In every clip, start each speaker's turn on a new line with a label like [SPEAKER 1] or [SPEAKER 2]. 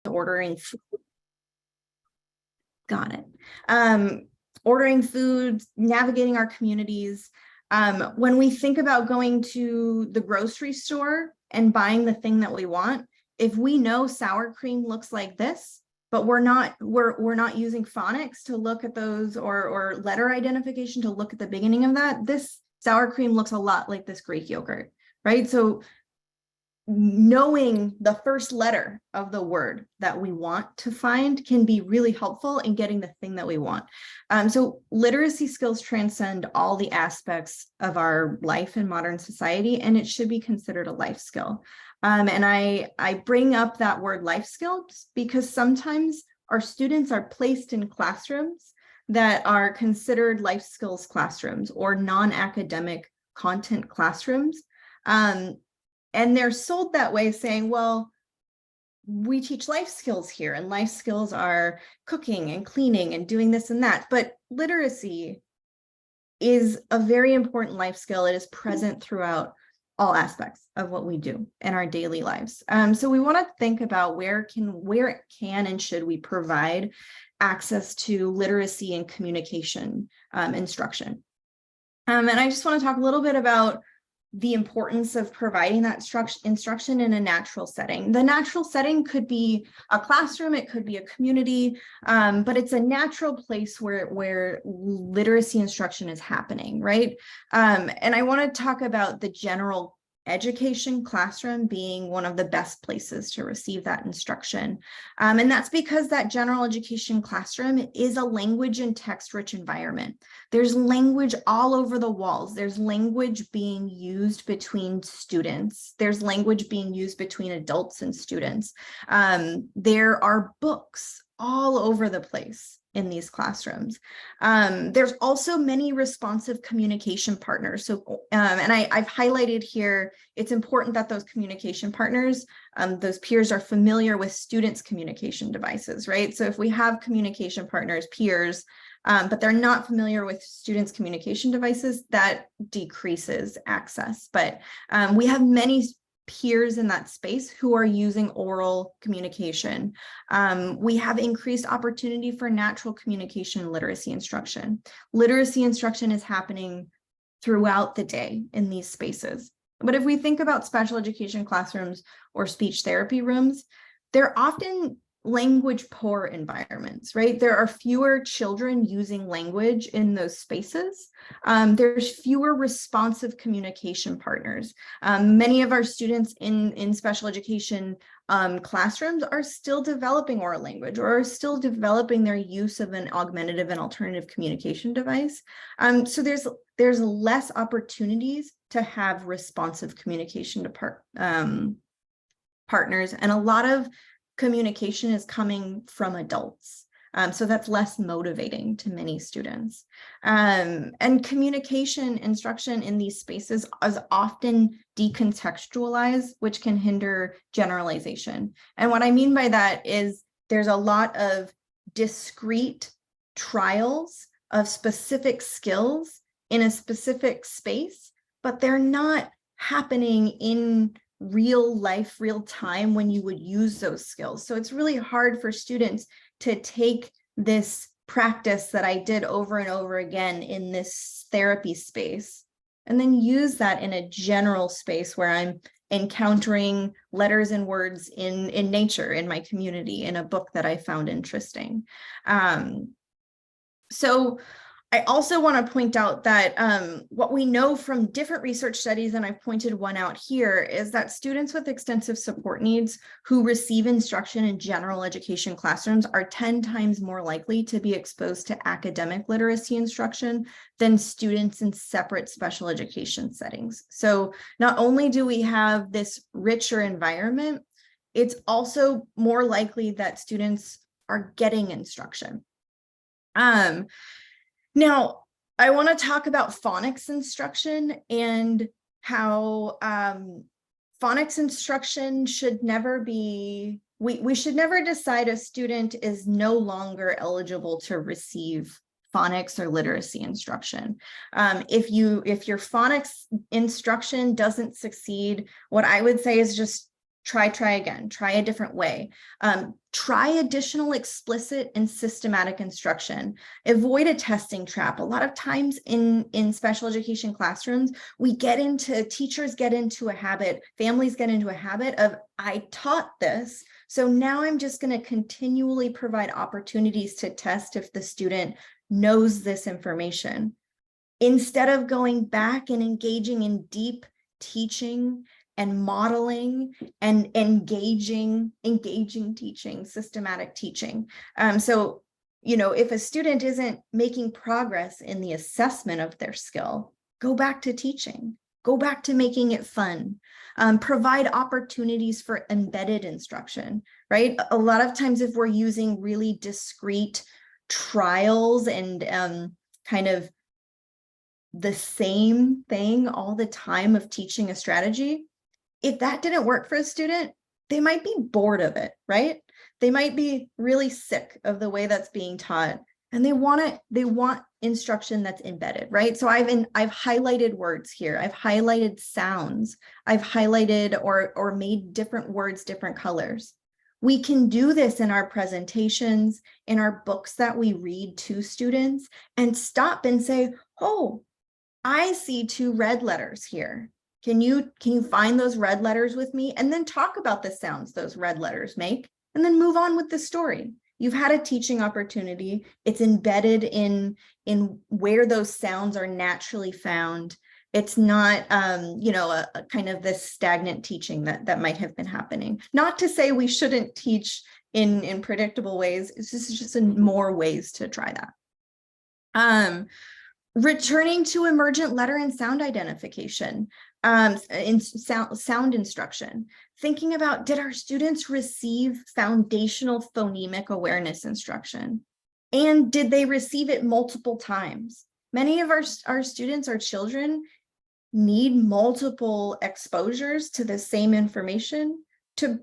[SPEAKER 1] ordering food. Got it. Ordering food, navigating our communities. When we think about going to the grocery store and buying the thing that we want, if we know sour cream looks like this, but we're not using phonics to look at those, or letter identification to look at the beginning of that, this sour cream looks a lot like this Greek yogurt, right? So knowing the first letter of the word that we want to find can be really helpful in getting the thing that we want. So literacy skills transcend all the aspects of our life in modern society, and it should be considered a life skill. And I bring up that word life skills because sometimes our students are placed in classrooms that are considered life skills classrooms or non-academic content classrooms. And they're sold that way, saying, well, we teach life skills here, and life skills are cooking and cleaning and doing this and that. But literacy is a very important life skill. It is present throughout all aspects of what we do in our daily lives. So we want to think about where can and should we provide access to literacy and communication instruction. And I just want to talk a little bit about the importance of providing that instruction in a natural setting. The natural setting could be a classroom, it could be a community, but it's a natural place where literacy instruction is happening, right? And I want to talk about the general education classroom being one of the best places to receive that instruction. And that's because that general education classroom is a language and text-rich environment. There's language all over the walls. There's language being used between students. There's language being used between adults and students. There are books all over the place in these classrooms. There's also many responsive communication partners. So, and I've highlighted here, it's important that those communication partners, those peers, are familiar with students' communication devices, right? So if we have communication partners, peers, but they're not familiar with students' communication devices, that decreases access. But we have many peers in that space who are using oral communication. We have increased opportunity for natural communication and literacy instruction. Literacy instruction is happening throughout the day in these spaces. But if we think about special education classrooms or speech therapy rooms, they're often language poor environments, right? There are fewer children using language in those spaces. There's fewer responsive communication partners. Many of our students in special education classrooms are still developing oral language or are still developing their use of an augmentative and alternative communication device. So there's less opportunities to have responsive communication to partners, and a lot of communication is coming from adults. So that's less motivating to many students. And communication instruction in these spaces is often decontextualized, which can hinder generalization. And what I mean by that is there's a lot of discrete trials of specific skills in a specific space, but they're not happening in real life, real time when you would use those skills. So it's really hard for students to take this practice that I did over and over again in this therapy space and then use that in a general space where I'm encountering letters and words in nature, in my community, in a book that I found interesting. So I also want to point out that what we know from different research studies, and I've pointed one out here, is that students with extensive support needs who receive instruction in general education classrooms are 10 times more likely to be exposed to academic literacy instruction than students in separate special education settings. So not only do we have this richer environment, it's also more likely that students are getting instruction. Now, I want to talk about phonics instruction and how phonics instruction should never be, we should never decide a student is no longer eligible to receive phonics or literacy instruction. If your phonics instruction doesn't succeed, what I would say is just try again, try a different way. Try additional explicit and systematic instruction. Avoid a testing trap. A lot of times in special education classrooms, teachers get into a habit, families get into a habit of, I taught this, so now I'm just going to continually provide opportunities to test if the student knows this information. Instead of going back and engaging in deep teaching and modeling and engaging teaching, systematic teaching. So, if a student isn't making progress in the assessment of their skill, go back to teaching, go back to making it fun, provide opportunities for embedded instruction, right? A lot of times if we're using really discrete trials and kind of the same thing all the time of teaching a strategy, if that didn't work for a student, they might be bored of it, right? They might be really sick of the way that's being taught, and they want instruction that's embedded, right? So I've highlighted words here. I've highlighted sounds. I've highlighted or made different words, different colors. We can do this in our presentations, in our books that we read to students, and stop and say, oh, I see 2 red letters here. Can you find those red letters with me? And then talk about the sounds those red letters make, and then move on with the story. You've had a teaching opportunity. It's embedded in where those sounds are naturally found. It's not, a kind of this stagnant teaching that might have been happening. Not to say we shouldn't teach in predictable ways. It's just more ways to try that. Returning to emergent letter and sound identification, in sound instruction, thinking about, did our students receive foundational phonemic awareness instruction? And did they receive it multiple times? Many of our students, our children, need multiple exposures to the same information to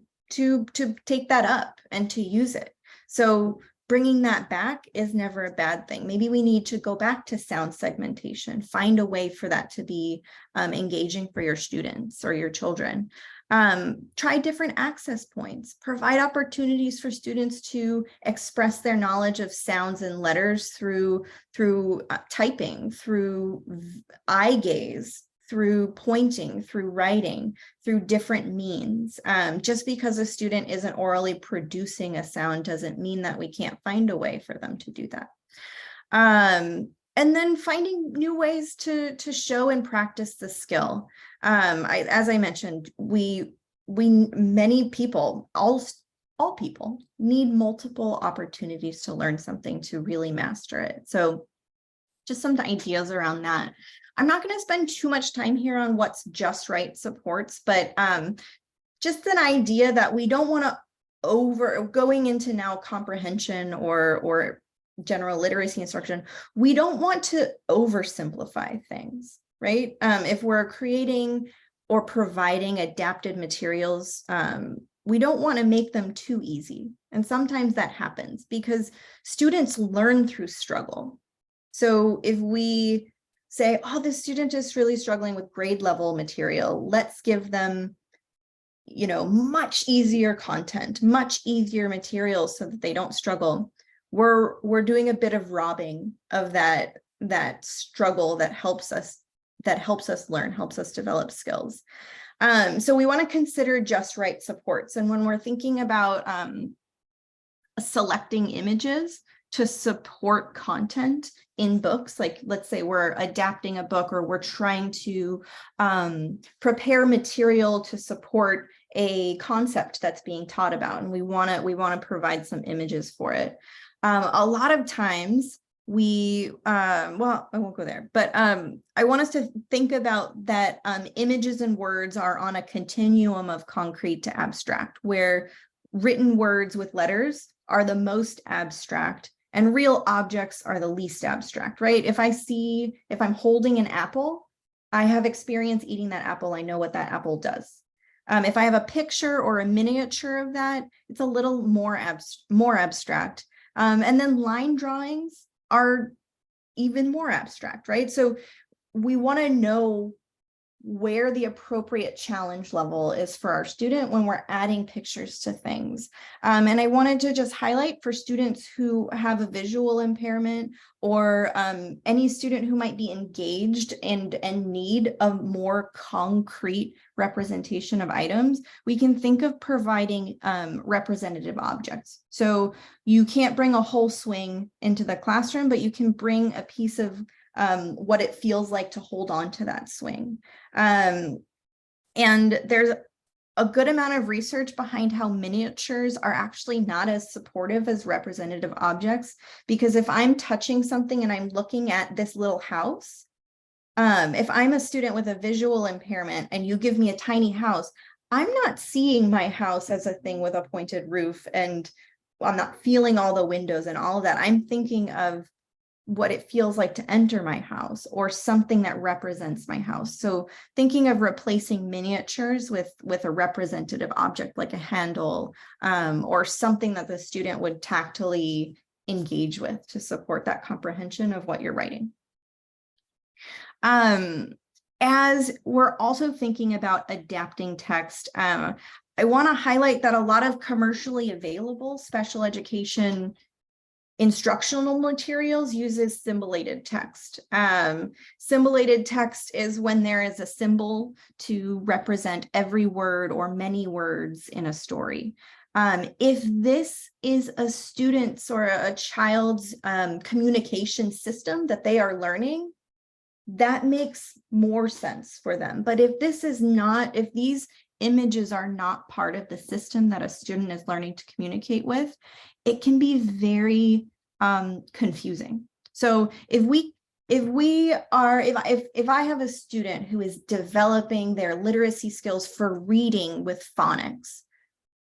[SPEAKER 1] take that up and to use it. So bringing that back is never a bad thing. Maybe we need to go back to sound segmentation, find a way for that to be engaging for your students or your children. Try different access points, provide opportunities for students to express their knowledge of sounds and letters through typing, through eye gaze, through pointing, through writing, through different means. Just because a student isn't orally producing a sound doesn't mean that we can't find a way for them to do that. And then finding new ways to show and practice the skill. As I mentioned, many people, all people need multiple opportunities to learn something to really master it. So just some ideas around that. I'm not going to spend too much time here on what's just right supports, but just an idea that we don't want to going into now comprehension or general literacy instruction, we don't want to oversimplify things, right? If we're creating or providing adapted materials, we don't want to make them too easy. And sometimes that happens because students learn through struggle. So if we say, oh, this student is really struggling with grade level material, let's give them, much easier content, much easier materials so that they don't struggle. We're doing a bit of robbing of that struggle that helps us learn, helps us develop skills. So we want to consider just right supports. And when we're thinking about selecting images to support content in books, like let's say we're adapting a book or we're trying to prepare material to support a concept that's being taught about, and we want to provide some images for it. A lot of times well, I won't go there, but I want us to think about that images and words are on a continuum of concrete to abstract, where written words with letters are the most abstract and real objects are the least abstract, right? If I'm holding an apple, I have experience eating that apple. I know what that apple does. If I have a picture or a miniature of that, it's a little more abstract. And then line drawings are even more abstract, right? So we want to know where the appropriate challenge level is for our student when we're adding pictures to things. And I wanted to just highlight for students who have a visual impairment, or any student who might be engaged and need a more concrete representation of items, we can think of providing representative objects. So you can't bring a whole swing into the classroom, but you can bring a piece of what it feels like to hold on to that swing. And there's a good amount of research behind how miniatures are actually not as supportive as representative objects, because if I'm touching something and I'm looking at this little house, if I'm a student with a visual impairment and you give me a tiny house, I'm not seeing my house as a thing with a pointed roof, and I'm not feeling all the windows and all of that. I'm thinking of what it feels like to enter my house, or something that represents my house. So thinking of replacing miniatures with a representative object like a handle, or something that the student would tactily engage with to support that comprehension of what you're writing. As we're also thinking about adapting text, I want to highlight that a lot of commercially available special education instructional materials uses symbolated text. Symbolated text is when there is a symbol to represent every word or many words in a story. If this is a student's or a child's communication system that they are learning, that makes more sense for them. But if this is not, if these images are not part of the system that a student is learning to communicate with, it can be very confusing. So if I have a student who is developing their literacy skills for reading with phonics,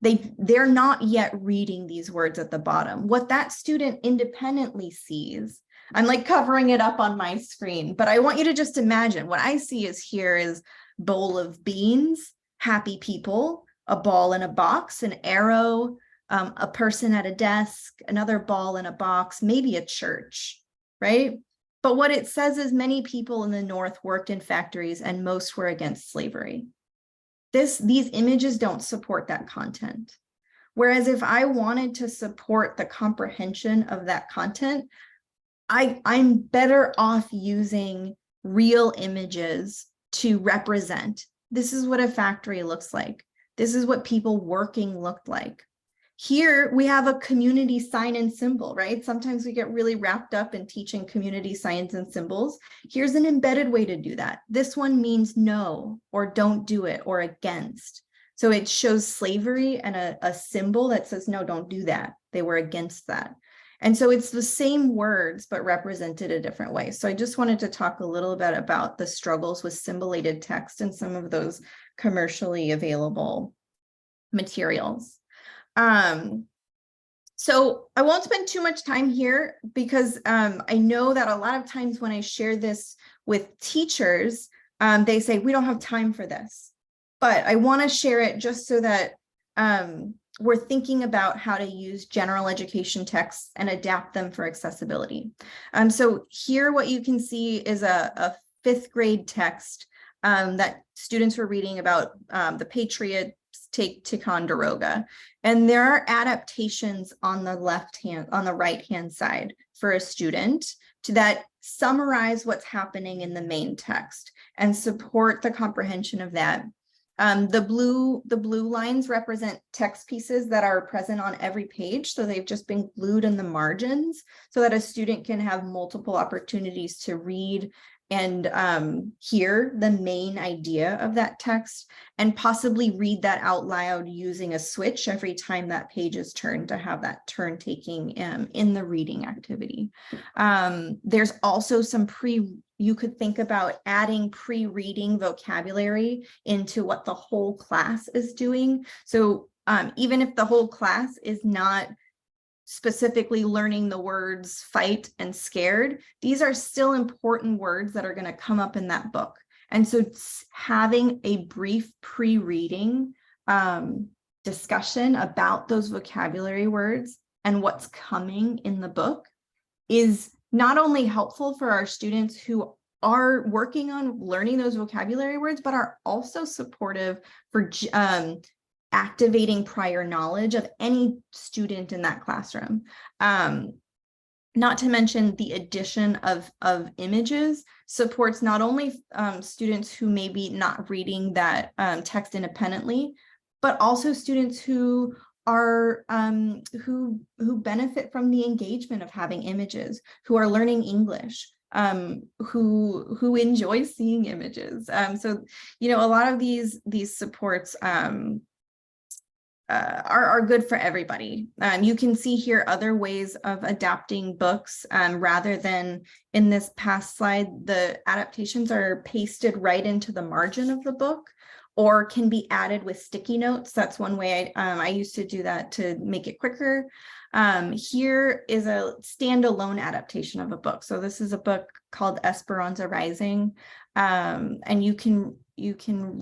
[SPEAKER 1] they're not yet reading these words at the bottom. What that student independently sees, I'm like covering it up on my screen, but I want you to just imagine what I see is bowl of beans, happy people, a ball in a box, an arrow, a person at a desk, another ball in a box, maybe a church, right? But what it says is many people in the North worked in factories and most were against slavery. These images don't support that content. Whereas if I wanted to support the comprehension of that content, I'm better off using real images to represent. This is what a factory looks like. This is what people working looked like. Here we have a community sign and symbol, right? Sometimes we get really wrapped up in teaching community signs and symbols. Here's an embedded way to do that. This one means no, or don't do it, or against. So it shows slavery and a symbol that says, no, don't do that. They were against that. And so it's the same words, but represented a different way. So I just wanted to talk a little bit about the struggles with symbolated text and some of those commercially available materials. So I won't spend too much time here because I know that a lot of times when I share this with teachers, they say, we don't have time for this. But I want to share it just so that we're thinking about how to use general education texts and adapt them for accessibility. So here what you can see is a 5th grade text that students were reading about the Patriots take Ticonderoga. And there are adaptations on the right-hand side for a student that summarize what's happening in the main text and support the comprehension of that. The blue lines represent text pieces that are present on every page. So they've just been glued in the margins so that a student can have multiple opportunities to read and hear the main idea of that text and possibly read that out loud using a switch every time that page is turned to have that turn taking in the reading activity. There's also some you could think about adding pre-reading vocabulary into what the whole class is doing. So even if the whole class is not specifically learning the words fight and scared, these are still important words that are going to come up in that book. And so having a brief pre-reading discussion about those vocabulary words and what's coming in the book is not only helpful for our students who are working on learning those vocabulary words, but are also supportive for activating prior knowledge of any student in that classroom. Not to mention the addition of images supports not only students who may be not reading that text independently, but also students who are who benefit from the engagement of having images, who are learning English, who enjoy seeing images. So, you know, a lot of these supports are good for everybody. You can see here other ways of adapting books rather than in this past slide, the adaptations are pasted right into the margin of the book or can be added with sticky notes. That's one way I used to do that to make it quicker. Here is a standalone adaptation of a book. So this is a book called Esperanza Rising, and you can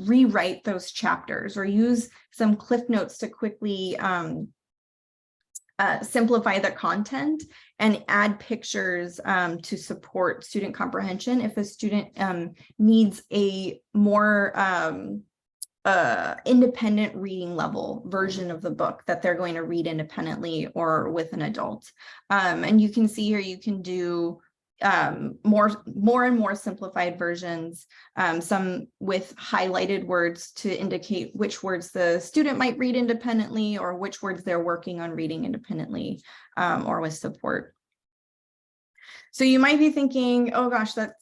[SPEAKER 1] rewrite those chapters or use some cliff notes to quickly simplify the content and add pictures to support student comprehension if a student needs a more independent reading level version of the book that they're going to read independently or with an adult. And you can see here you can do more and more simplified versions, some with highlighted words to indicate which words the student might read independently or which words they're working on reading independently or with support. So you might be thinking, oh gosh, that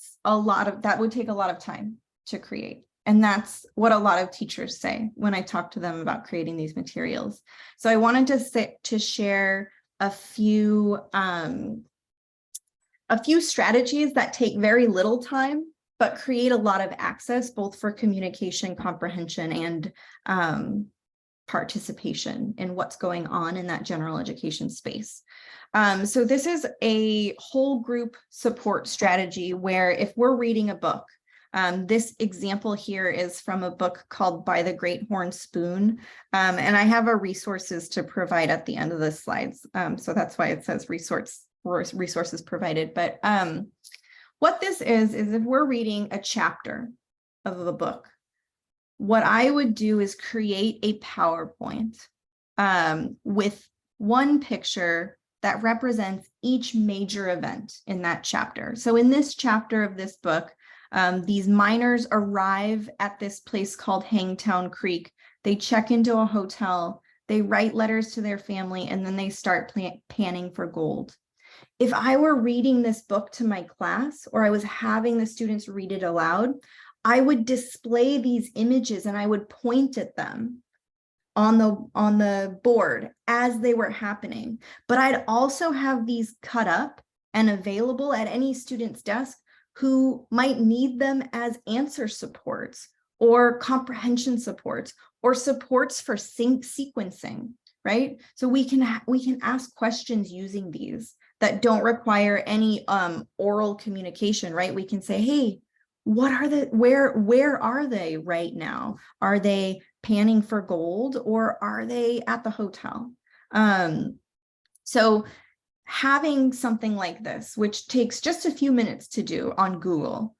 [SPEAKER 1] would take a lot of time to create. And that's what a lot of teachers say when I talk to them about creating these materials. So I wanted to share a few strategies that take very little time, but create a lot of access, both for communication, comprehension, and participation in what's going on in that general education space. So this is a whole group support strategy where if we're reading a book, this example here is from a book called By the Great Horn Spoon, and I have resources to provide at the end of the slides. So that's why it says resources provided. But what this is if we're reading a chapter of a book, what I would do is create a PowerPoint with one picture that represents each major event in that chapter. So in this chapter of this book, these miners arrive at this place called Hangtown Creek. They check into a hotel, they write letters to their family, and then they start panning for gold. If I were reading this book to my class or I was having the students read it aloud, I would display these images and I would point at them on the board as they were happening. But I'd also have these cut up and available at any student's desk who might need them as answer supports or comprehension supports or supports for sequencing, right? So we can ask questions using these that don't require any oral communication, right? We can say, hey, where are they right now? Are they panning for gold or are they at the hotel? So having something like this, which takes just a few minutes to do on Google,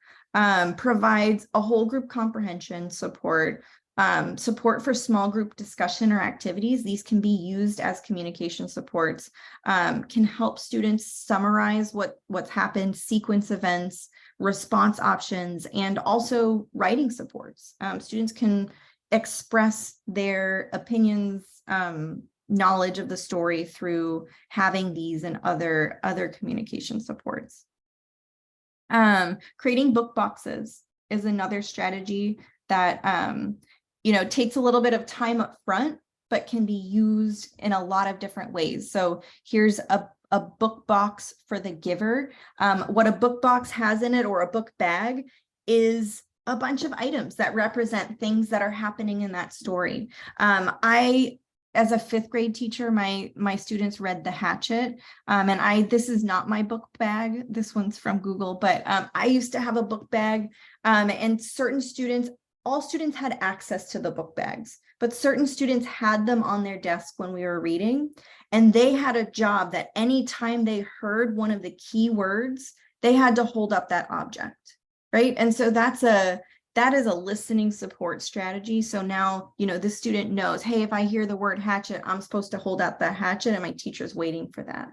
[SPEAKER 1] provides a whole group comprehension support, support for small group discussion or activities. These can be used as communication supports, can help students summarize what's happened, sequence events, response options, and also writing supports. Students can express their opinions, knowledge of the story through having these and other communication supports. Creating book boxes is another strategy that takes a little bit of time up front, but can be used in a lot of different ways. So here's a book box for the giver. What a book box has in it, or a book bag, is a bunch of items that represent things that are happening in that story. As a fifth grade teacher, my students read The Hatchet, and this is not my book bag. This one's from Google, but I used to have a book bag, and all students had access to the book bags, but certain students had them on their desk when we were reading, and they had a job that anytime they heard one of the key words, they had to hold up that object. right? And so that is a listening support strategy. So now, the student knows, hey, if I hear the word hatchet, I'm supposed to hold out the hatchet, and my teacher's waiting for that.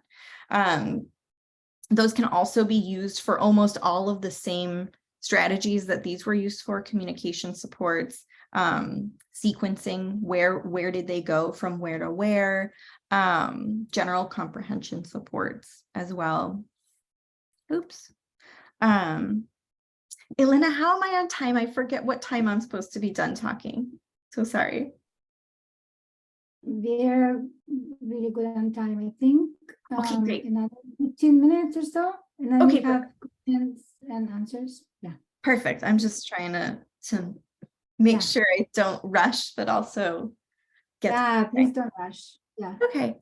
[SPEAKER 1] Those can also be used for almost all of the same strategies that these were used for: communication supports, sequencing, where did they go from where to where, general comprehension supports as well. Oops. Elena, how am I on time? I forget what time I'm supposed to be done talking. So sorry.
[SPEAKER 2] We're really good on time, I think.
[SPEAKER 1] Okay, great.
[SPEAKER 2] Another 15 minutes or so, and then
[SPEAKER 1] Okay,
[SPEAKER 2] we have questions and answers. Yeah.
[SPEAKER 1] Perfect. I'm just trying to make sure I don't rush, but also get.
[SPEAKER 2] Please don't rush. Yeah.
[SPEAKER 1] Okay.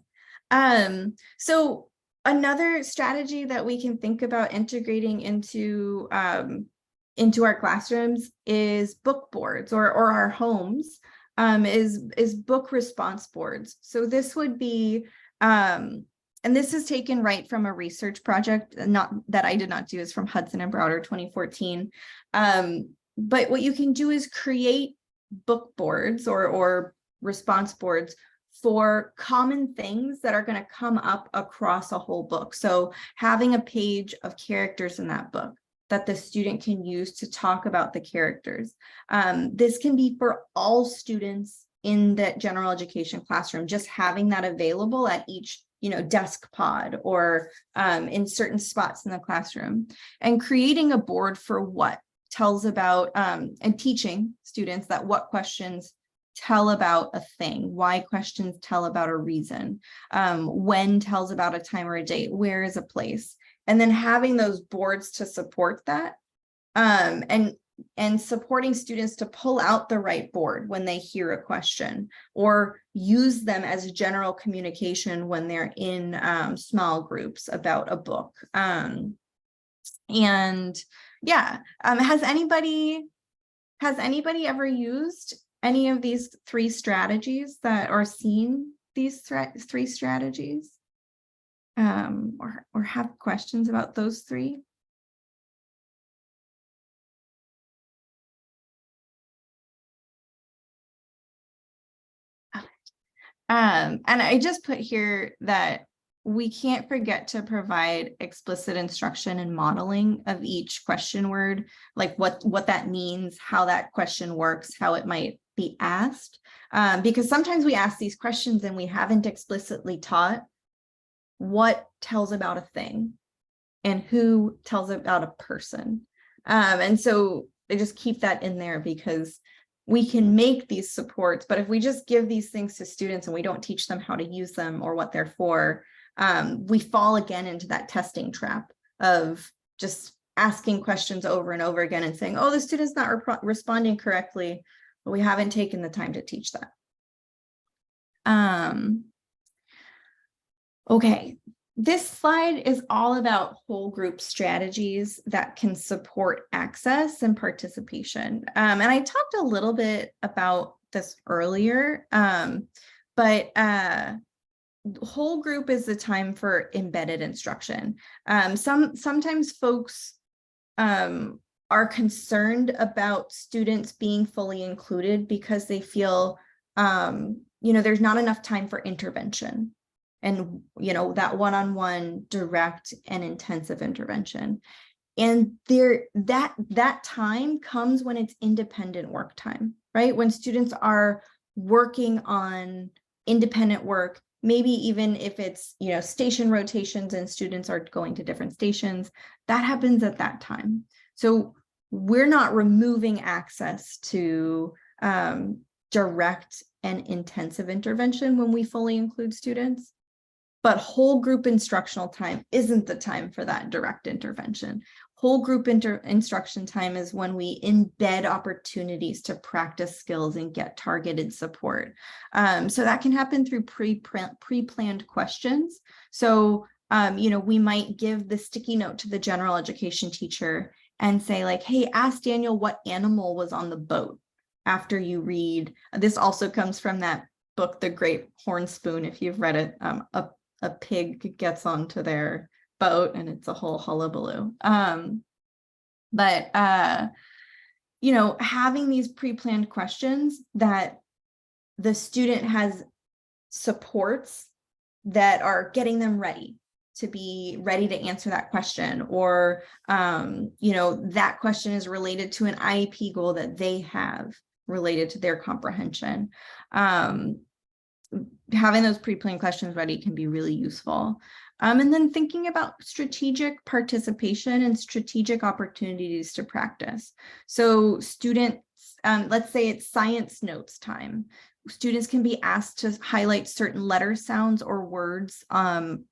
[SPEAKER 1] So another strategy that we can think about integrating into our classrooms is book boards, or our homes, is book response boards. So this would be, and this is taken right from a research project, not that I did not do, is from Hudson and Browder 2014. But what you can do is create book boards or response boards for common things that are going to come up across a whole book. So having a page of characters in that book that the student can use to talk about the characters. This can be for all students in the general education classroom, just having that available at each desk pod or in certain spots in the classroom, and creating a board for what tells about and teaching students that what questions tell about a thing, why questions tell about a reason, when tells about a time or a date, where is a place, and then having those boards to support that, and supporting students to pull out the right board when they hear a question, or use them as general communication when they're in small groups about a book. And yeah, has anybody ever used any of these three strategies or seen these three strategies, or have questions about those three? And I just put here that we can't forget to provide explicit instruction and modeling of each question word, like what that means, how that question works, how it might be asked. Because sometimes we ask these questions and we haven't explicitly taught what tells about a thing and who tells about a person. And so they just keep that in there, because we can make these supports, but if we just give these things to students and we don't teach them how to use them or what they're for, we fall again into that testing trap of just asking questions over and over again and saying, oh, the student's not responding correctly, but we haven't taken the time to teach that. Okay, this slide is all about whole group strategies that can support access and participation. And I talked a little bit about this earlier, but whole group is the time for embedded instruction. Sometimes folks are concerned about students being fully included because they feel there's not enough time for intervention and that one-on-one direct and intensive intervention. And that time comes when it's independent work time, right? When students are working on independent work, maybe even if it's station rotations and students are going to different stations, that happens at that time. So we're not removing access to direct and intensive intervention when we fully include students, but whole group instructional time isn't the time for that direct intervention. Whole group instruction time is when we embed opportunities to practice skills and get targeted support. So that can happen through pre-planned questions. So, we might give the sticky note to the general education teacher and say like, hey, ask Daniel what animal was on the boat after you read. This also comes from that book, The Great Horn Spoon, if you've read it. A pig gets onto their boat and it's a whole hullabaloo. But, having these pre-planned questions that the student has supports that are getting them ready to be ready to answer that question, or, that question is related to an IEP goal that they have related to their comprehension. Having those pre-planned questions ready can be really useful. And then thinking about strategic participation and strategic opportunities to practice. So students, let's say it's science notes time. Students can be asked to highlight certain letter sounds or words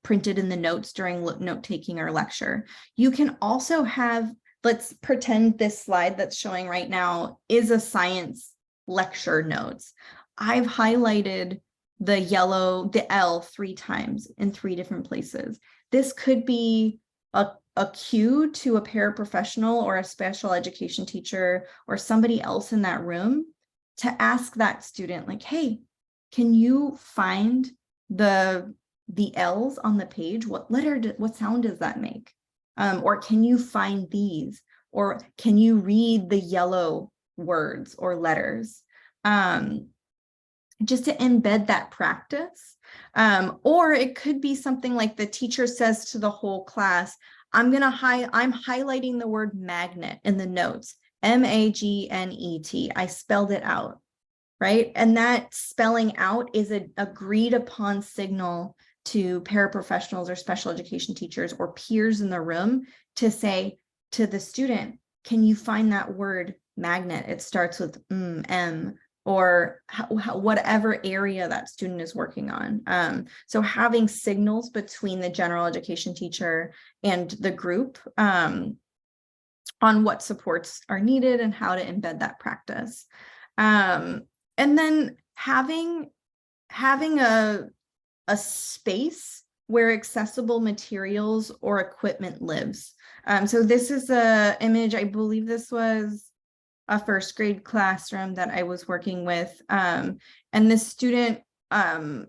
[SPEAKER 1] printed in the notes during note-taking or lecture. You can also have, let's pretend this slide that's showing right now is a science lecture notes. I've highlighted the L 3 times in 3 different places. This could be a cue to a paraprofessional or a special education teacher or somebody else in that room to ask that student, like, hey, can you find the L's on the page? What sound does that make? Or can you find these? Or can you read the yellow words or letters? Just to embed that practice. Or it could be something like the teacher says to the whole class, I'm highlighting the word magnet in the notes, MAGNET. I spelled it out, right? And that spelling out is an agreed upon signal to paraprofessionals or special education teachers or peers in the room to say to the student, can you find that word magnet? It starts with M, or whatever area that student is working on. So having signals between the general education teacher and the group on what supports are needed and how to embed that practice. And then having a space where accessible materials or equipment lives. So this is an image, I believe this was a first grade classroom that I was working with. And the student had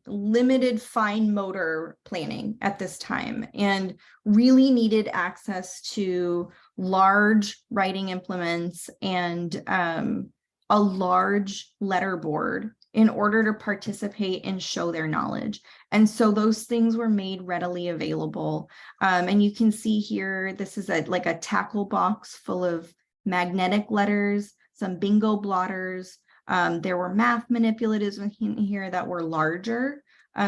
[SPEAKER 1] limited fine motor planning at this time and really needed access to large writing implements and a large letterboard in order to participate and show their knowledge. And so those things were made readily available. And you can see here, this is like a tackle box full of magnetic letters, some bingo blotters. There were math manipulatives in here that were larger,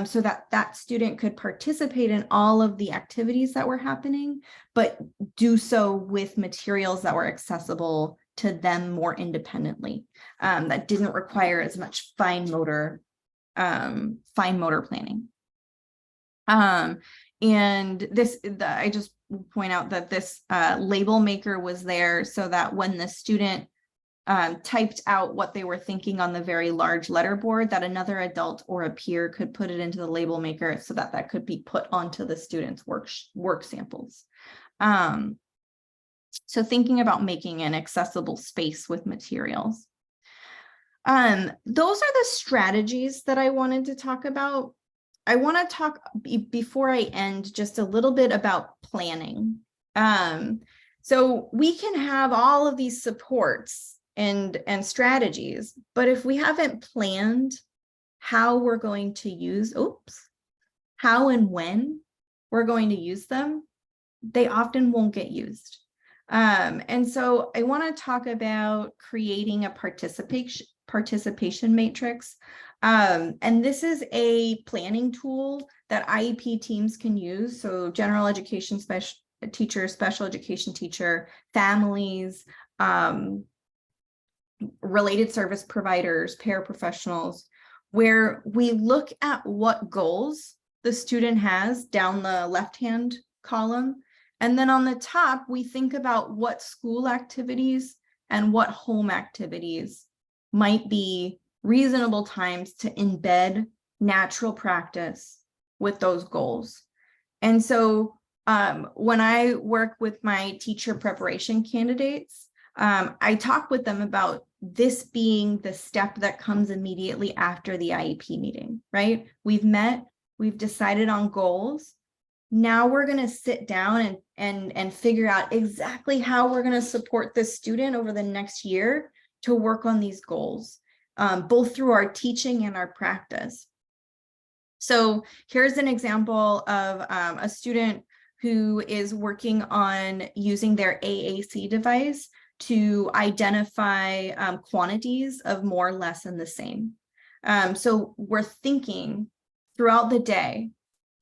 [SPEAKER 1] so that student could participate in all of the activities that were happening, but do so with materials that were accessible to them more independently, that didn't require as much fine motor planning. And I just point out that this label maker was there so that when the student typed out what they were thinking on the very large letterboard, that another adult or a peer could put it into the label maker so that could be put onto the student's work samples. So thinking about making an accessible space with materials. Those are the strategies that I wanted to talk about. I want to talk before I end just a little bit about planning. So we can have all of these supports and strategies, but if we haven't planned how we're going to use, how and when we're going to use them, they often won't get used. And so I want to talk about creating a participation matrix. And this is a planning tool that IEP teams can use. So general education teacher, special education teacher, families, related service providers, paraprofessionals, where we look at what goals the student has down the left-hand column. And then on the top, we think about what school activities and what home activities might be reasonable times to embed natural practice with those goals. And so when I work with my teacher preparation candidates, I talk with them about this being the step that comes immediately after the IEP meeting, right? We've met, we've decided on goals. Now we're going to sit down and figure out exactly how we're going to support this student over the next year to work on these goals, both through our teaching and our practice. So here's an example of a student who is working on using their AAC device to identify quantities of more, less, and the same. So we're thinking throughout the day,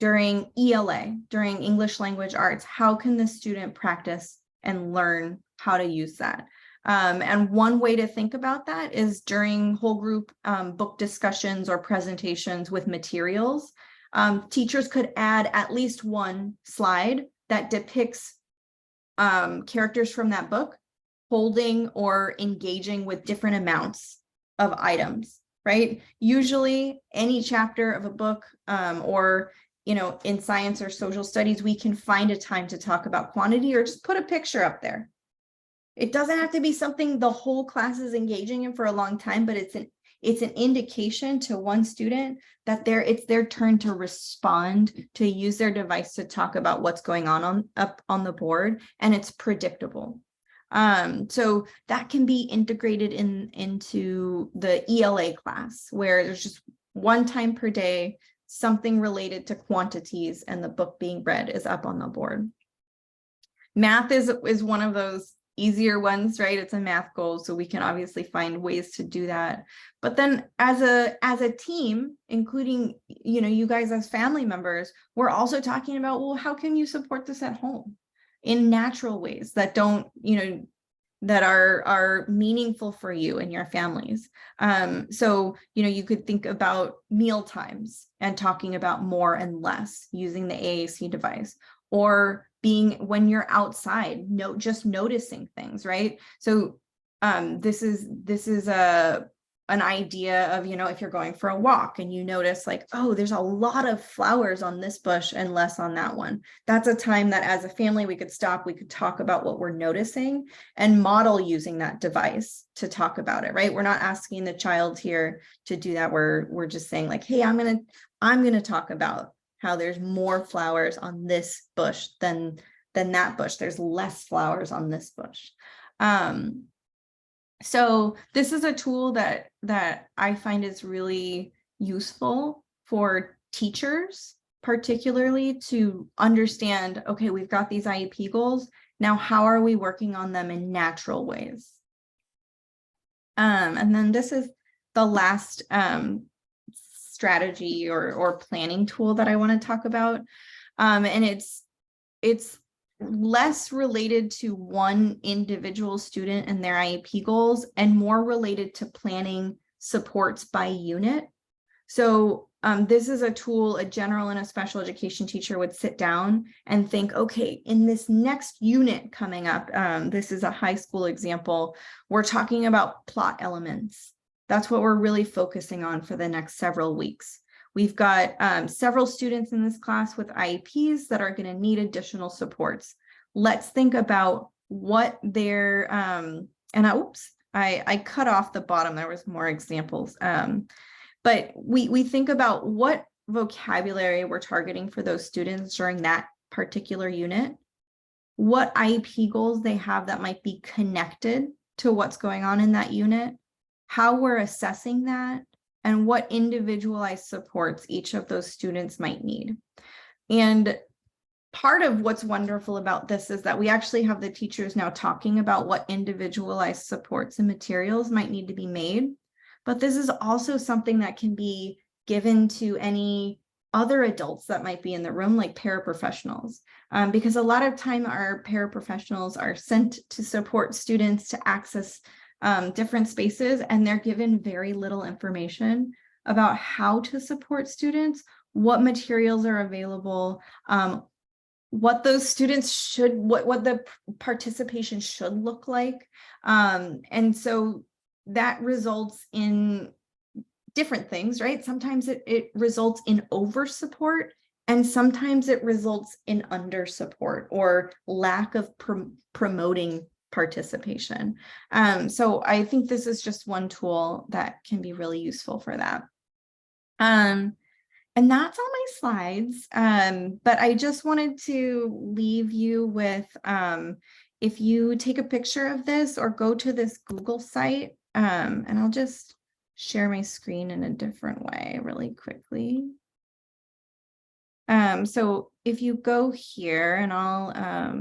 [SPEAKER 1] during ELA, during English Language Arts, how can the student practice and learn how to use that? And one way to think about that is during whole group book discussions or presentations with materials. Teachers could add at least one slide that depicts characters from that book holding or engaging with different amounts of items, right? Usually any chapter of a book or in science or social studies, we can find a time to talk about quantity or just put a picture up there. It doesn't have to be something the whole class is engaging in for a long time, but it's an indication to one student that it's their turn to respond, to use their device to talk about what's going on up on the board, and it's predictable. So that can be integrated into the ELA class, where there's just one time per day, something related to quantities, and the book being read is up on the board. Math is one of those easier ones, right? It's a math goal, so we can obviously find ways to do that. But then as a team, including you guys as family members, we're also talking about, well, how can you support this at home in natural ways that don't that are meaningful for you and your families. So you could think about meal times and talking about more and less using the AAC device, or being when you're outside, just noticing things, right? So this is an idea of, if you're going for a walk and you notice like, oh, there's a lot of flowers on this bush and less on that one. That's a time that as a family, we could stop, we could talk about what we're noticing and model using that device to talk about it, right? We're not asking the child here to do that. We're just saying like, hey, I'm going to talk about how there's more flowers on this bush than that bush. There's less flowers on this bush. So this is a tool that I find is really useful for teachers, particularly to understand, okay, we've got these IEP goals. Now, how are we working on them in natural ways? And then this is the last strategy or planning tool that I want to talk about. And it's less related to one individual student and their IEP goals and more related to planning supports by unit. So this is a tool a general and a special education teacher would sit down and think, okay, in this next unit coming up, this is a high school example, we're talking about plot elements. That's what we're really focusing on for the next several weeks. We've got several students in this class with IEPs that are going to need additional supports. Let's think about what their, I cut off the bottom, there was more examples. But we think about what vocabulary we're targeting for those students during that particular unit, what IEP goals they have that might be connected to what's going on in that unit, how we're assessing that, and what individualized supports each of those students might need. And part of what's wonderful about this is that we actually have the teachers now talking about what individualized supports and materials might need to be made. But this is also something that can be given to any other adults that might be in the room, like paraprofessionals, because a lot of time our paraprofessionals are sent to support students to access different spaces, and they're given very little information about how to support students, what materials are available, what those students should, what the participation should look like. And so that results in different things, right? Sometimes it results in over support, and sometimes it results in under support or lack of promoting participation. So I think this is just one tool that can be really useful for that. And that's all my slides. But I just wanted to leave you with, if you take a picture of this or go to this Google site, and I'll just share my screen in a different way really quickly. So if you go here and I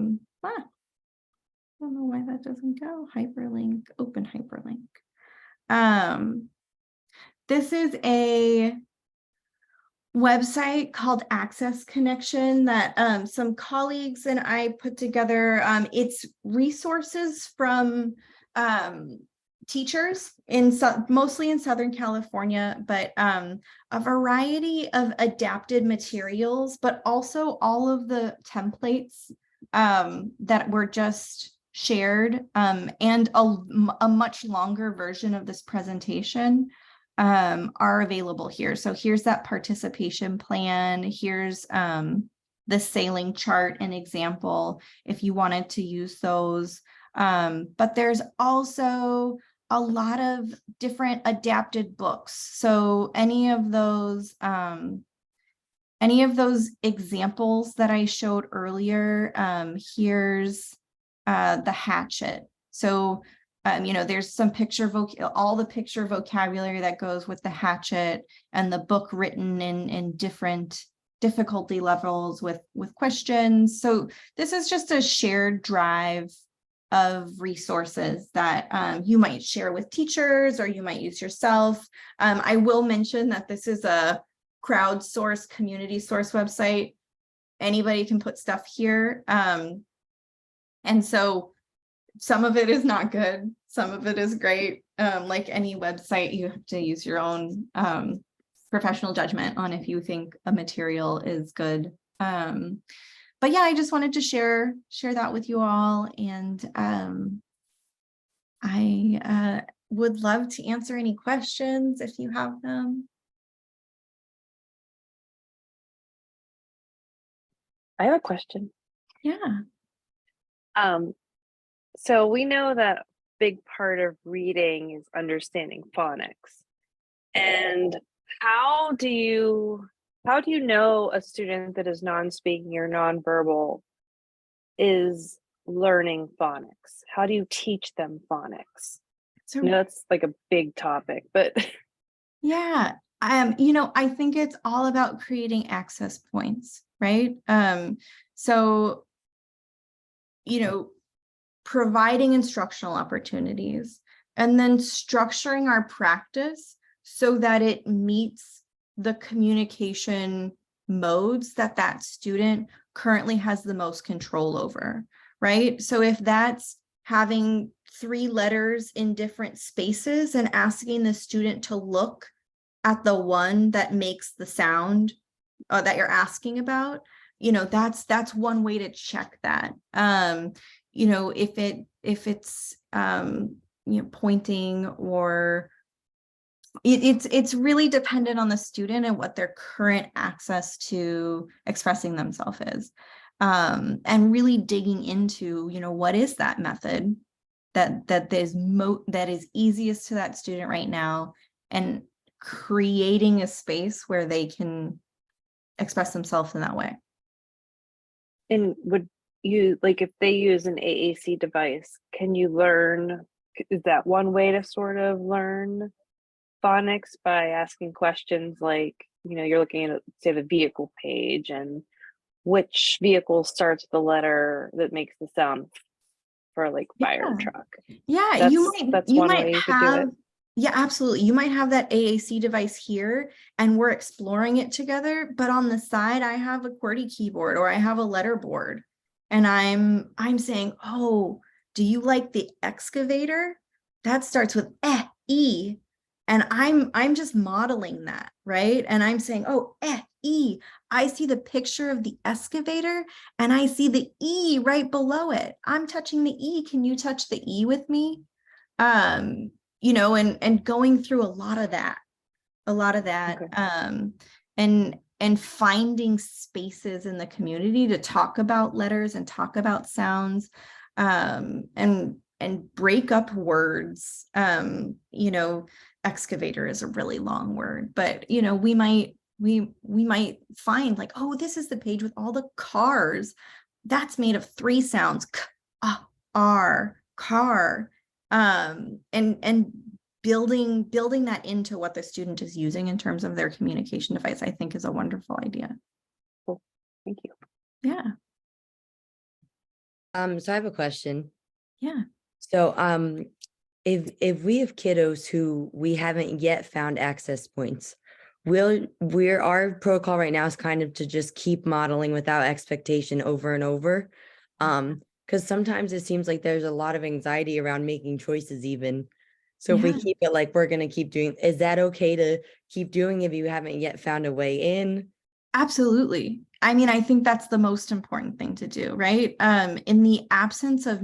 [SPEAKER 1] don't know why that doesn't go, hyperlink, open hyperlink. This is a website called Access Connection that some colleagues and I put together. It's resources from teachers mostly in Southern California, but a variety of adapted materials, but also all of the templates that were just shared, and a much longer version of this presentation are available here. So here's that participation plan. Here's the sailing chart and example if you wanted to use those. But there's also a lot of different adapted books. So any of those examples that I showed earlier, here's the hatchet. So there's some all the picture vocabulary that goes with the hatchet, and the book written in different difficulty levels with questions. So this is just a shared drive of resources that you might share with teachers or you might use yourself. I will mention that this is a crowdsourced community source website. Anybody can put stuff here. And so some of it is not good. Some of it is great. Like any website, you have to use your own professional judgment on if you think a material is good. But yeah, I just wanted to share that with you all. And I would love to answer any questions if you have them.
[SPEAKER 3] I have a question.
[SPEAKER 1] Yeah.
[SPEAKER 3] So we know that a big part of reading is understanding phonics. And how do you know a student that is non-speaking or non-verbal is learning phonics? How do you teach them phonics? That's like a big topic, but
[SPEAKER 1] yeah, I think it's all about creating access points, right? So providing instructional opportunities and then structuring our practice so that it meets the communication modes that student currently has the most control over, right? So if that's having 3 letters in different spaces and asking the student to look at the one that makes the sound that you're asking about, that's one way to check that. If it's pointing, or it's really dependent on the student and what their current access to expressing themselves is, and really digging into what is that method that is easiest to that student right now, and creating a space where they can express themselves in that way.
[SPEAKER 3] And would you, like, if they use an AAC device, can you learn, is that one way to sort of learn phonics, by asking questions like, you're looking at, say, the vehicle page, and which vehicle starts with the letter that makes the sound for like fire truck?
[SPEAKER 1] Yeah,
[SPEAKER 3] that's one way you could do it.
[SPEAKER 1] Yeah, absolutely. You might have that AAC device here and we're exploring it together, but on the side, I have a QWERTY keyboard or I have a letter board, and I'm saying, oh, do you like the excavator? That starts with E. And I'm just modeling that, right? And I'm saying, oh, E. I see the picture of the excavator and I see the E right below it. I'm touching the E. Can you touch the E with me? And going through a lot of that, okay. And finding spaces in the community to talk about letters and talk about sounds, and break up words. Excavator is a really long word, but we might We might find like, oh, this is the page with all the cars. That's made of 3 sounds, k, r, car. And building that into what the student is using in terms of their communication device, I think is a wonderful idea.
[SPEAKER 3] Cool. Thank you.
[SPEAKER 1] Yeah.
[SPEAKER 4] So I have a question.
[SPEAKER 1] Yeah.
[SPEAKER 4] So, if we have kiddos who we haven't yet found access points, our protocol right now is kind of to just keep modeling without expectation over and over. Because sometimes it seems like there's a lot of anxiety around making choices even. So if we
[SPEAKER 1] Yeah.
[SPEAKER 4] keep it like we're gonna keep doing, is that okay to keep doing if you haven't yet found a way in?
[SPEAKER 1] Absolutely. I mean, I think that's the most important thing to do, right? In the absence of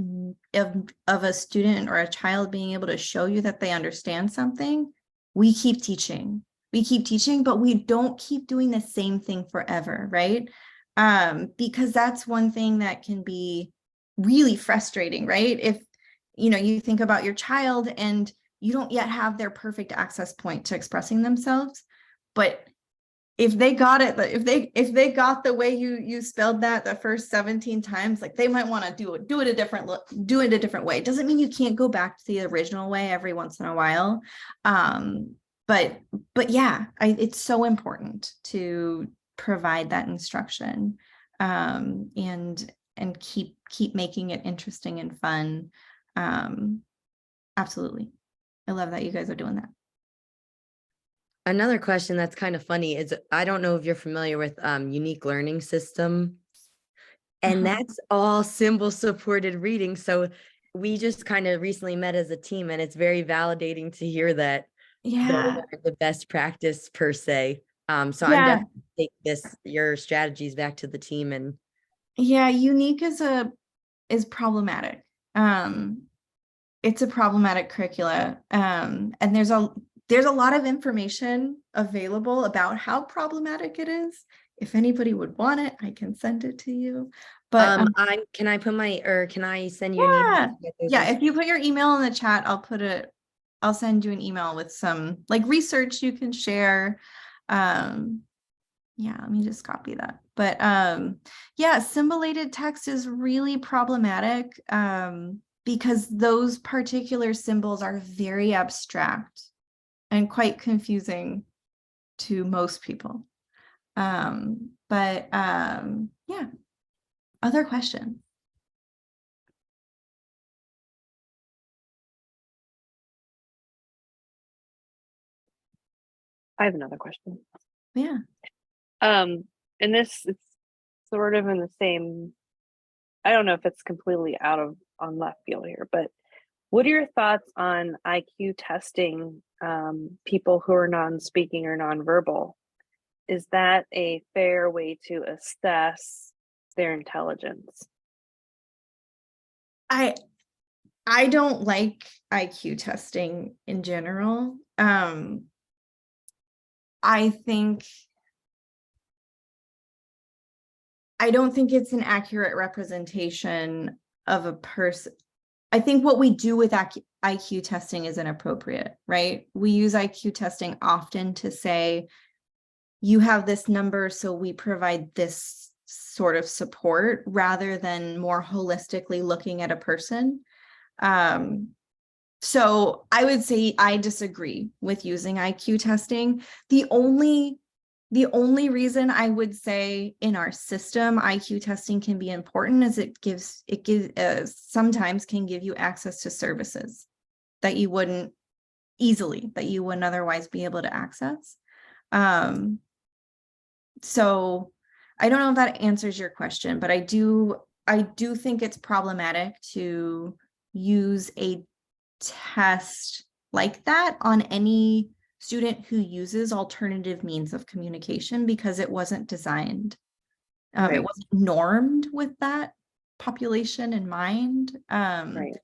[SPEAKER 1] a student or a child being able to show you that they understand something, we keep teaching. We keep teaching, but we don't keep doing the same thing forever, right? Because that's one thing that can be really frustrating, right? If you think about your child and you don't yet have their perfect access point to expressing themselves, but if they got it, if they got the way you spelled that the first 17 times, like they might want to do it a different way. It doesn't mean you can't go back to the original way every once in a while. But yeah, it's so important to provide that instruction, and keep making it interesting and fun. Absolutely. I love that you guys are doing that.
[SPEAKER 4] Another question that's kind of funny is, I don't know if you're familiar with unique learning system, and that's all symbol supported reading. So we just kind of recently met as a team, and it's very validating to hear that those
[SPEAKER 1] Yeah.
[SPEAKER 4] are the best practice per se. So I'm
[SPEAKER 1] Yeah.
[SPEAKER 4] definitely take your strategies back to the team. And
[SPEAKER 1] Yeah, unique is problematic. It's a problematic curricula. And there's a lot of information available about how problematic it is. If anybody would want it, I can send it to you. But
[SPEAKER 4] can I send you an email?
[SPEAKER 1] yeah, if you put your email in the chat, I'll send you an email with some like research you can share. Yeah, let me just copy that. But yeah, symbolated text is really problematic, because those particular symbols are very abstract and quite confusing to most people. But yeah, other questions?
[SPEAKER 3] I have another question.
[SPEAKER 1] Yeah.
[SPEAKER 3] And this it's sort of in the same, I don't know if it's completely on left field here, but what are your thoughts on IQ testing people who are non-speaking or non-verbal? Is that a fair way to assess their intelligence?
[SPEAKER 1] I don't like IQ testing in general. I don't think it's an accurate representation of a person. I think what we do with IQ testing is inappropriate, right? We use IQ testing often to say, you have this number, so we provide this sort of support, rather than more holistically looking at a person. So I would say I disagree with using IQ testing. The only reason I would say in our system IQ testing can be important is it gives sometimes can give you access to services that you wouldn't otherwise be able to access. So I don't know if that answers your question, but I do think it's problematic to use a test like that on any student who uses alternative means of communication, because it wasn't designed.
[SPEAKER 3] Right.
[SPEAKER 1] It wasn't normed with that population in mind.
[SPEAKER 3] Right.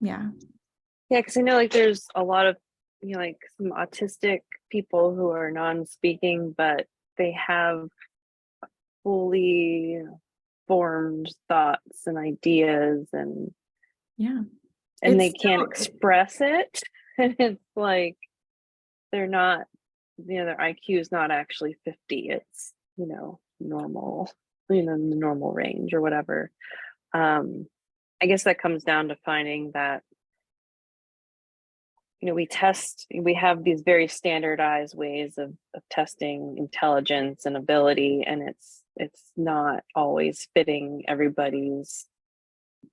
[SPEAKER 1] Yeah.
[SPEAKER 3] Yeah, because I know like there's a lot of like some autistic people who are non-speaking, but they have fully formed thoughts and ideas, and
[SPEAKER 1] It's
[SPEAKER 3] they can't express it. And it's like they're not their IQ is not actually 50. It's, normal, in the normal range or whatever. I guess that comes down to finding that, we have these very standardized ways of testing intelligence and ability, and it's not always fitting everybody's,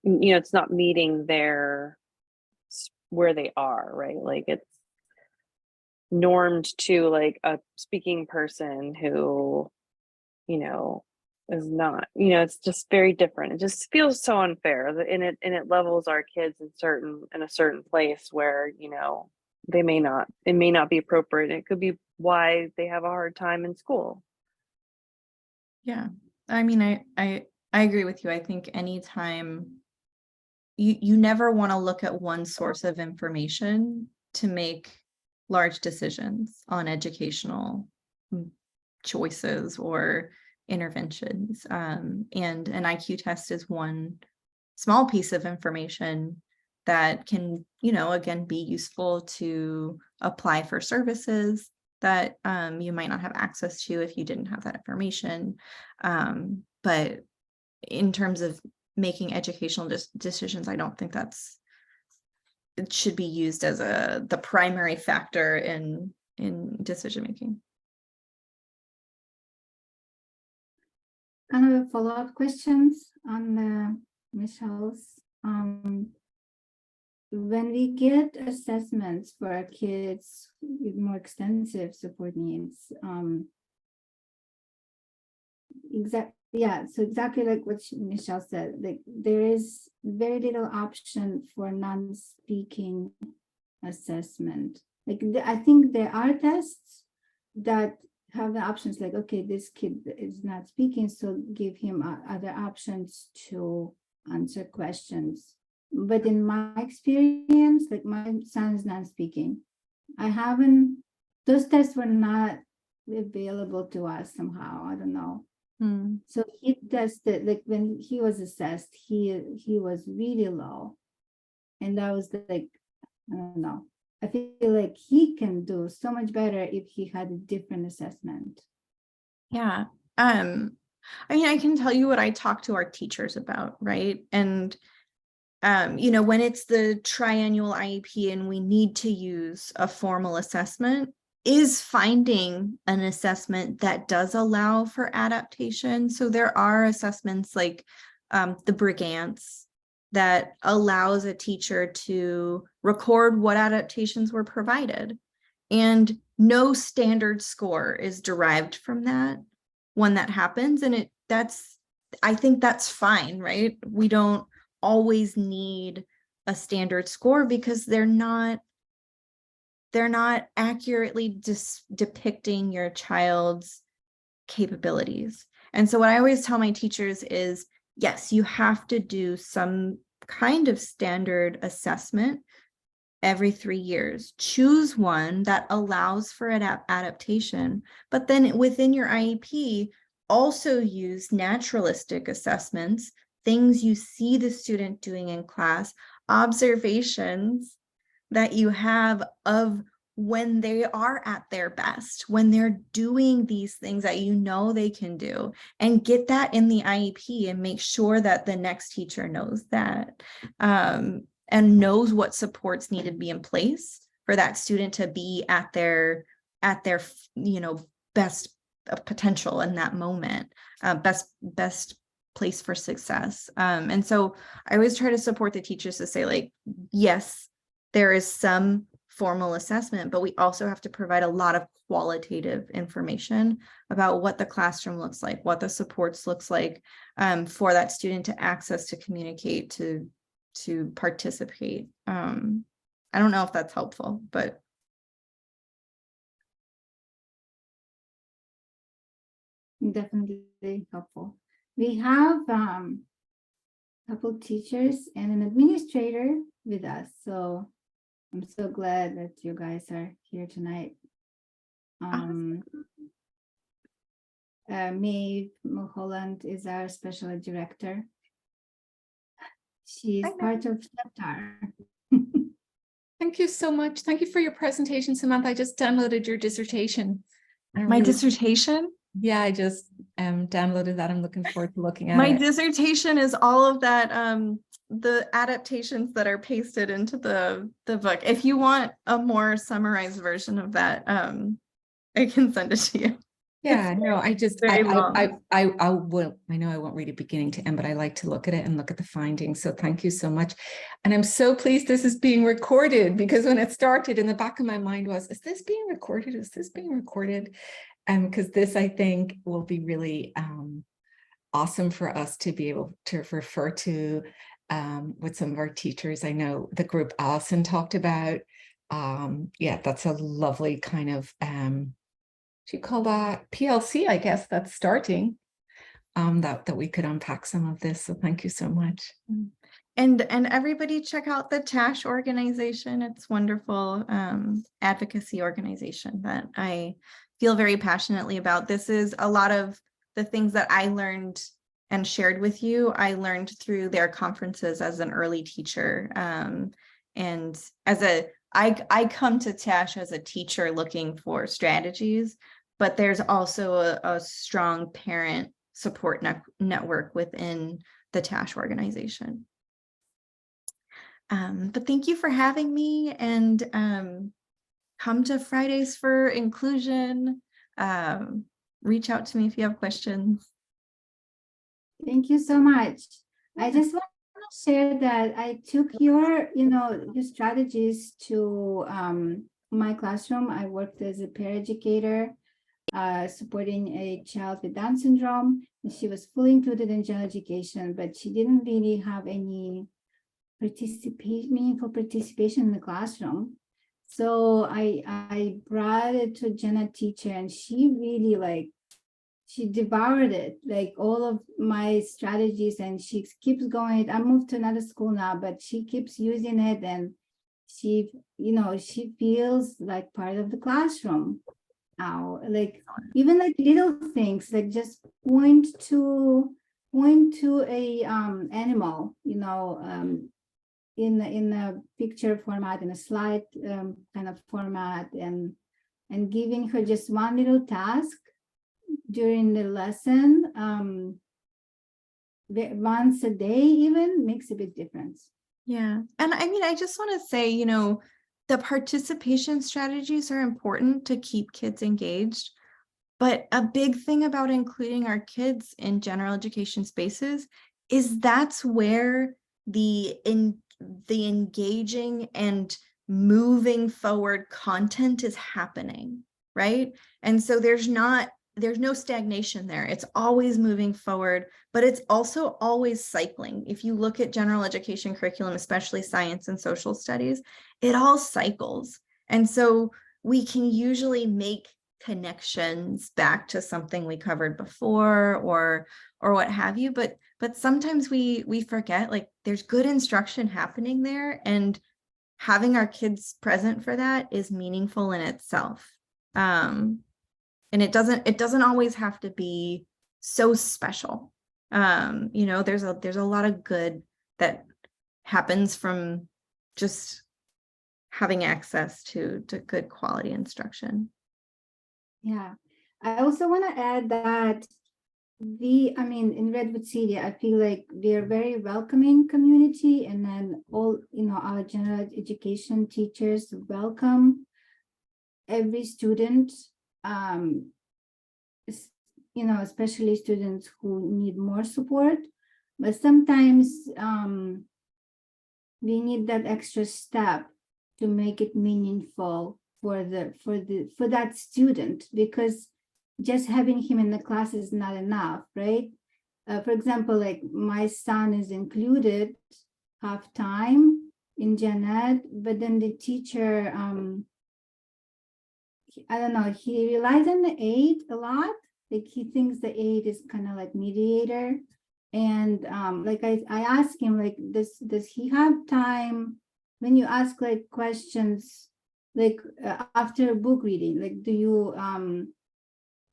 [SPEAKER 3] it's not meeting their where they are, right? Like it's normed to like a speaking person who, is not, it's just very different. It just feels so unfair, and it levels our kids in a certain place where, it may not be appropriate. It could be why they have a hard time in school.
[SPEAKER 1] Yeah. I mean, I agree with you. I think anytime you never want to look at one source of information to make large decisions on educational choices or interventions. And an IQ test is one small piece of information that can, again, be useful to apply for services that you might not have access to if you didn't have that information. But in terms of making educational decisions, I don't think it should be used as the primary factor in decision making.
[SPEAKER 2] Kind of a follow-up questions on Michelle's. When we get assessments for our kids with more extensive support needs, exactly like what Michelle said, like there is very little option for non-speaking assessment. Like I think there are tests that have the options like, okay, this kid is not speaking, so give him other options to answer questions. But in my experience, like my son is not speaking. Those tests were not available to us somehow. I don't know. So he tested, like when he was assessed, he was really low. And that was like, I don't know. I feel like he can do so much better if he had a different assessment.
[SPEAKER 1] Yeah. I mean, I can tell you what I talk to our teachers about, right? And when it's the triannual IEP and we need to use a formal assessment, is finding an assessment that does allow for adaptation. So there are assessments like the Brigance that allows a teacher to record what adaptations were provided. And no standard score is derived from that when that happens. And I think that's fine, right? We don't always need a standard score because they're not accurately depicting your child's capabilities. And so what I always tell my teachers is, yes, you have to do some kind of standard assessment every 3 years. Choose one that allows for adaptation, but then within your IEP, also use naturalistic assessments, things you see the student doing in class, observations that you have of when they are at their best, when they're doing these things that they can do, and get that in the IEP and make sure that the next teacher knows that and knows what supports need to be in place for that student to be at their best potential in that moment, best place for success. And so I always try to support the teachers to say, like, yes, there is some formal assessment, but we also have to provide a lot of qualitative information about what the classroom looks like, what the supports looks like for that student to access, to communicate, to participate. I don't know if that's helpful, but
[SPEAKER 2] Definitely helpful. We have a couple teachers and an administrator with us, so I'm so glad that you guys are here tonight. Maeve Mulholland is our special ed director. She's part of SEPTAR.
[SPEAKER 5] Thank you so much. Thank you for your presentation, Samantha. I just downloaded your dissertation.
[SPEAKER 1] My dissertation?
[SPEAKER 5] Yeah, I just downloaded that. I'm looking forward to looking at
[SPEAKER 1] My
[SPEAKER 5] it.
[SPEAKER 1] dissertation is all of that, the adaptations that are pasted into the book. If you want a more summarized version of that, I can send it to you.
[SPEAKER 5] Yeah, no, I just,
[SPEAKER 1] very long.
[SPEAKER 5] I will, I know I won't read it beginning to end, but I like to look at it and look at the findings. So thank you so much. And I'm so pleased this is being recorded, because when it started, in the back of my mind was, is this being recorded? Is this being recorded? Because this, I think, will be really awesome for us to be able to refer to with some of our teachers. I know the group Allison talked about. Yeah, that's a lovely kind of, you call that PLC, I guess, that's starting, that we could unpack some of this. So thank you so much.
[SPEAKER 1] And everybody check out the TASH organization. It's wonderful advocacy organization that I feel very passionately about. This is a lot of the things that I learned and shared with you. I learned through their conferences as an early teacher. And as I come to TASH as a teacher looking for strategies, but there's also a strong parent support network within the TASH organization. But thank you for having me, and come to Fridays for Inclusion. Reach out to me if you have questions.
[SPEAKER 2] Thank you so much. I just want to share that I took your strategies to my classroom. I worked as a peer educator, supporting a child with Down syndrome. And she was fully included in general education, but she didn't really have any meaningful participation in the classroom. So I brought it to a gen ed teacher, and she really she devoured it, like all of my strategies, and she keeps going. I moved to another school now, but she keeps using it, and she feels like part of the classroom now. Like even like little things, like just point to a animal, in a picture format, in a slide kind of format, and giving her just one little task during the lesson, once a day even makes a big difference.
[SPEAKER 1] Yeah. And I mean, I just want to say, the participation strategies are important to keep kids engaged. But a big thing about including our kids in general education spaces is that's where the engaging and moving forward content is happening, right? And so there's no stagnation there. It's always moving forward, but it's also always cycling. If you look at general education curriculum, especially science and social studies, it all cycles. And so we can usually make connections back to something we covered before or what have you, but sometimes we forget, like, there's good instruction happening there, and having our kids present for that is meaningful in itself. And it doesn't always have to be so special. There's a lot of good that happens from just having access to good quality instruction.
[SPEAKER 2] Yeah, I also want to add that in Redwood City, I feel like they're very welcoming community, and then all, our general education teachers welcome every student, especially students who need more support. But sometimes we need that extra step to make it meaningful for that student, because just having him in the class is not enough, right? For example, like my son is included half time in gen ed, but then the teacher, I don't know, he relies on the aide a lot. Like he thinks the aide is kind of like mediator. And I asked him, like, does he have time when you ask like questions, like after book reading, like do you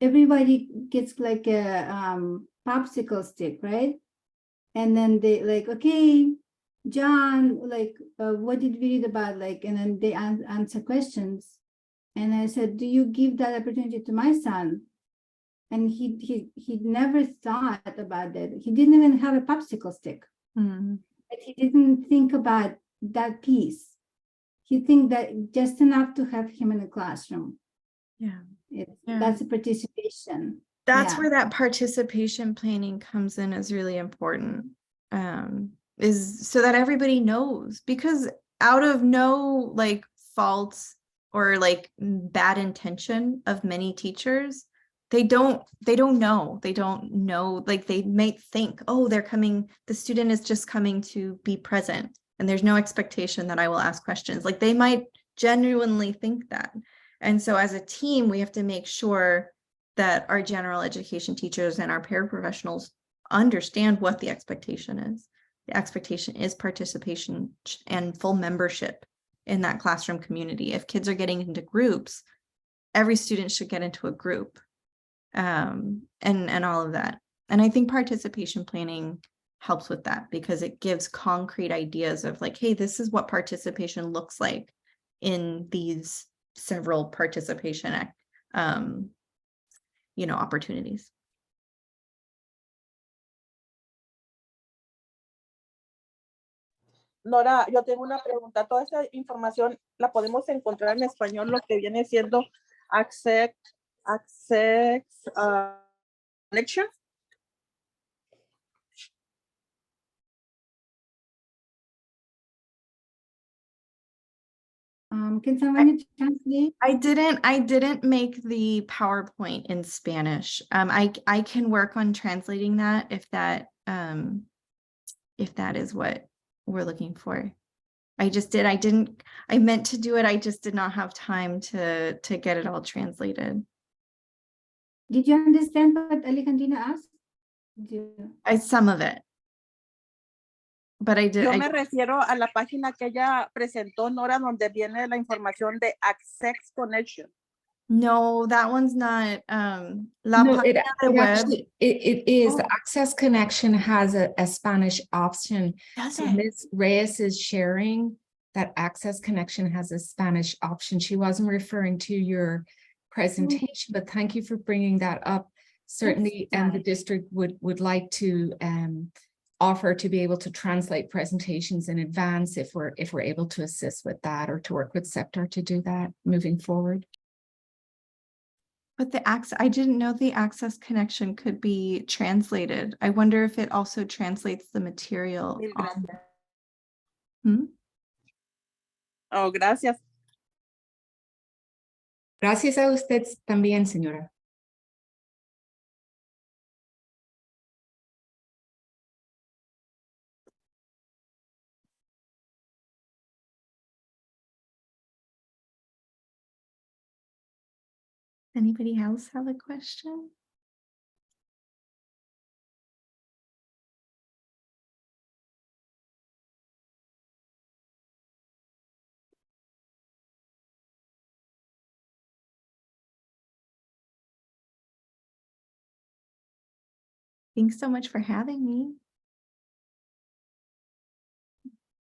[SPEAKER 2] everybody gets like a popsicle stick, right? And then they like, okay, John, like, what did we read about? Like, and then they answer questions. And I said, do you give that opportunity to my son? And he never thought about it. He didn't even have a popsicle stick.
[SPEAKER 1] Mm.
[SPEAKER 2] But he didn't think about that piece. He think that just enough to have him in the classroom.
[SPEAKER 1] Yeah. Yeah.
[SPEAKER 2] That's a participation.
[SPEAKER 1] That's
[SPEAKER 2] Yeah.
[SPEAKER 1] where that participation planning comes in is really important. Is so that everybody knows, because out of no like faults or like bad intention of many teachers, they don't know. They don't know, like they might think, oh, they're coming, the student is just coming to be present and there's no expectation that I will ask questions. Like they might genuinely think that. And so as a team, we have to make sure that our general education teachers and our paraprofessionals understand what the expectation is. The expectation is participation and full membership in that classroom community. If kids are getting into groups, every student should get into a group, and all of that. And I think participation planning helps with that because it gives concrete ideas of like, hey, this is what participation looks like in these several participation opportunities.
[SPEAKER 6] Nora, yo tengo una pregunta. Toda esa información la podemos encontrar en español, lo que viene siendo Access Connection.
[SPEAKER 2] Can someone translate?
[SPEAKER 1] I didn't make the PowerPoint in Spanish. I can work on translating that if that is what we're looking for. I meant to do it. I just did not have time to get it all translated.
[SPEAKER 2] Did you understand what Alejandrina asked?
[SPEAKER 1] Some of it. But I did.
[SPEAKER 6] Yo me refiero a la página que ella presentó, Nora, donde viene la información de Access Connection.
[SPEAKER 1] No, that one's not. La
[SPEAKER 5] No,
[SPEAKER 1] página de web.
[SPEAKER 5] actually, it is. The
[SPEAKER 1] Oh.
[SPEAKER 5] Access Connection has a Spanish option.
[SPEAKER 1] Does
[SPEAKER 5] So
[SPEAKER 1] it?
[SPEAKER 5] Ms. Reyes is sharing that Access Connection has a Spanish option. She wasn't referring to your presentation, but thank you for bringing that up. Certainly, and the district would like to offer to be able to translate presentations in advance if we're able to assist with that or to work with sector to do that moving forward.
[SPEAKER 1] But I didn't know the Access Connection could be translated. I wonder if it also translates the material.
[SPEAKER 6] Oh, gracias.
[SPEAKER 5] Gracias a usted también, señora.
[SPEAKER 1] Anybody else have a question? Thanks so much for having me.